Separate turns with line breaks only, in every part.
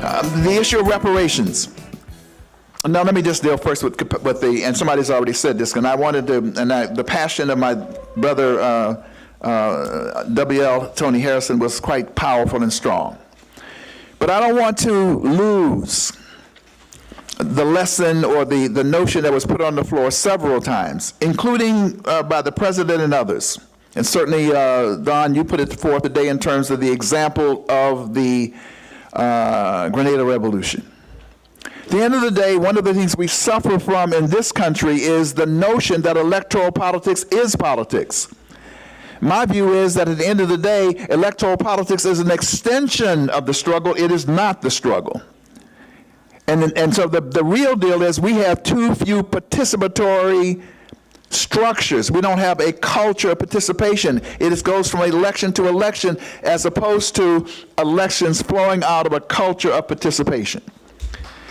The issue of reparations. Now, let me just deal first with and somebody's already said this, and I wanted to, the passion of my brother, W.L. Tony Harrison, was quite powerful and strong. But I don't want to lose the lesson or the notion that was put on the floor several times, including by the president and others. And certainly, Don, you put it forth today in terms of the example of the Grenada Revolution. At the end of the day, one of the things we suffer from in this country is the notion that electoral politics is politics. My view is that at the end of the day, electoral politics is an extension of the struggle. It is not the struggle. And so the real deal is we have too few participatory structures. We don't have a culture of participation. It goes from election to election as opposed to elections flowing out of a culture of participation.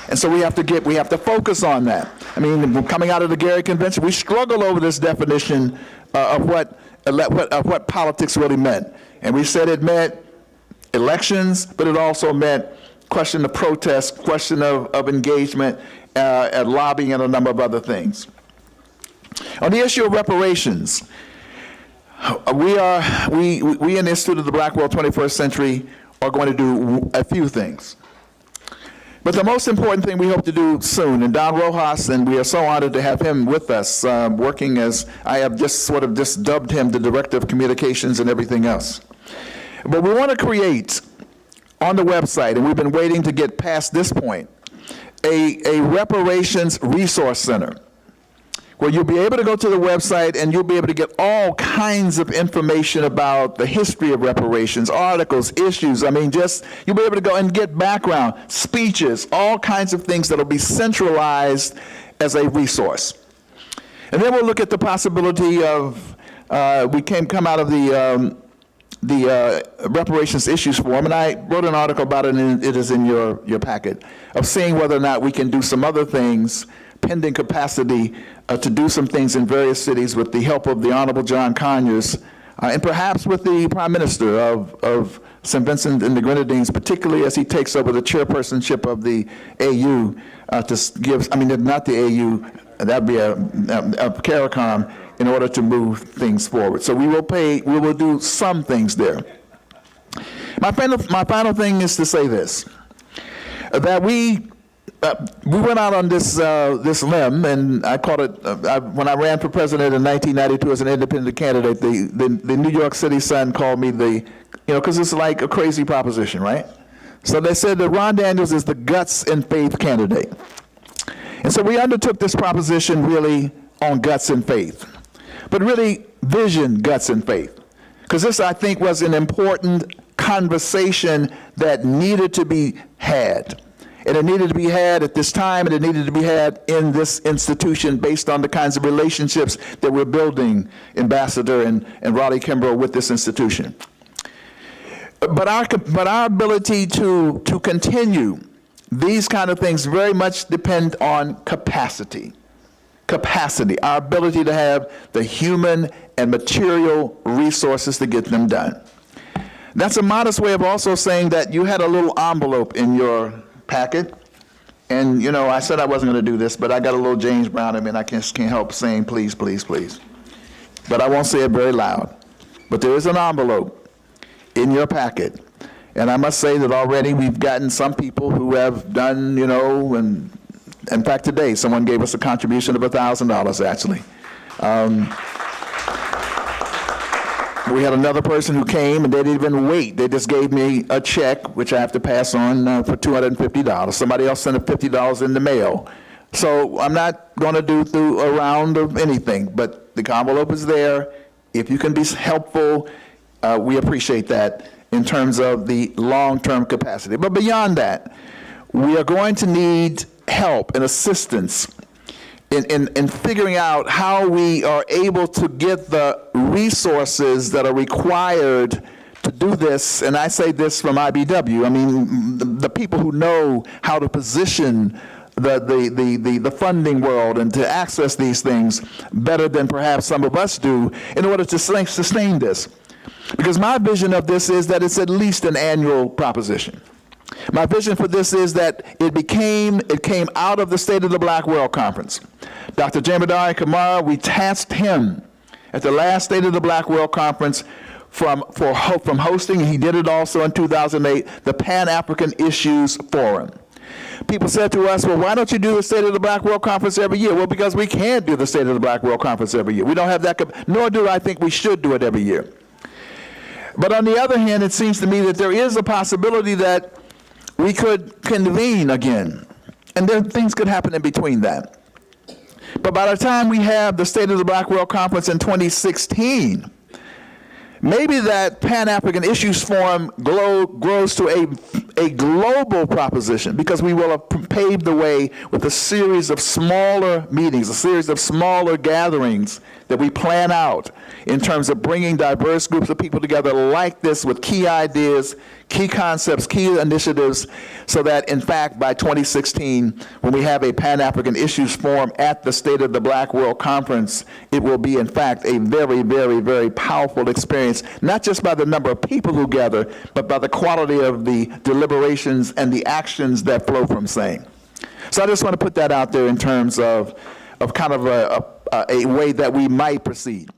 And so we have to focus on that. I mean, coming out of the Gary Convention, we struggled over this definition of what politics really meant. And we said it meant elections, but it also meant question of protest, question of engagement, lobbying, and a number of other things. On the issue of reparations, we in the Institute of the Black World 21st Century are going to do a few things. But the most important thing we hope to do soon, and Don Rojas, and we are so honored to have him with us, working as I have just dubbed him the Director of Communications and everything else. But we want to create on the website, and we've been waiting to get past this point, a reparations resource center, where you'll be able to go to the website and you'll be able to get all kinds of information about the history of reparations, articles, issues. I mean, you'll be able to go and get background, speeches, all kinds of things that'll be centralized as a resource. And then we'll look at the possibility of, come out of the Reparations Issues Forum, and I wrote an article about it, and it is in your packet, of seeing whether or not we can do some other things, pending capacity to do some things in various cities with the help of the Honorable John Conyers, and perhaps with the Prime Minister of St. Vincent and the Grenadines, particularly as he takes over the chairpersonship of the AU, not the AU, that'd be a CARICOM, in order to move things forward. So we will do some things there. My final thing is to say this, that we went out on this limb, and I called it, when I ran for president in 1992 as an independent candidate, the New York City Sun called me because it's like a crazy proposition, right? So they said that Ron Daniels is the guts and faith candidate. And so we undertook this proposition really on guts and faith, but really vision, guts, and faith. Because this, I think, was an important conversation that needed to be had. And it needed to be had at this time, and it needed to be had in this institution based on the kinds of relationships that we're building, Ambassador and Raleigh Kimbrough, with this institution. But our ability to continue these kind of things very much depend on capacity. Capacity, our ability to have the human and material resources to get them done. That's a modest way of also saying that you had a little envelope in your packet, and I said I wasn't going to do this, but I got a little James Brown in me, and I can't help saying please, please, please. But I won't say it very loud. But there is an envelope in your packet, and I must say that already we've gotten some people who have done, and in fact today someone gave us a contribution of $1,000 actually. We had another person who came and they didn't even wait. They just gave me a check, which I have to pass on for $250. Somebody else sent $50 in the mail. So I'm not going to do through a round of anything, but the envelope is there. If you can be helpful, we appreciate that in terms of the long-term capacity. But beyond that, we are going to need help and assistance in figuring out how we are able to get the resources that are required to do this. And I say this from IBW. I mean, the people who know how to position the funding world and to access these things better than perhaps some of us do in order to sustain this. Because my vision of this is that it's at least an annual proposition. My vision for this is that it came out of the State of the Black World Conference. Dr. Jemadari Kamara, we tasked him at the last State of the Black World Conference from hosting, and he did it also in 2008, the Pan-African Issues Forum. People said to us, well, why don't you do the State of the Black World Conference every year? Well, because we can't do the State of the Black World Conference every year. We don't have that, nor do I think we should do it every year. But on the other hand, it seems to me that there is a possibility that we could convene again, and then things could happen in between that. But by the time we have the State of the Black World Conference in 2016, maybe that Pan-African Issues Forum grows to a global proposition, because we will have paved the way with a series of smaller meetings, a series of smaller gatherings that we plan out in terms of bringing diverse groups of people together like this with key ideas, key concepts, key initiatives, so that in fact by 2016, when we have a Pan-African Issues Forum at the State of the Black World Conference, it will be in fact a very, very, very powerful experience, not just by the number of people who gather, but by the quality of the deliberations and the actions that flow from same. So I just want to put that out there in terms of kind of a way that we might proceed.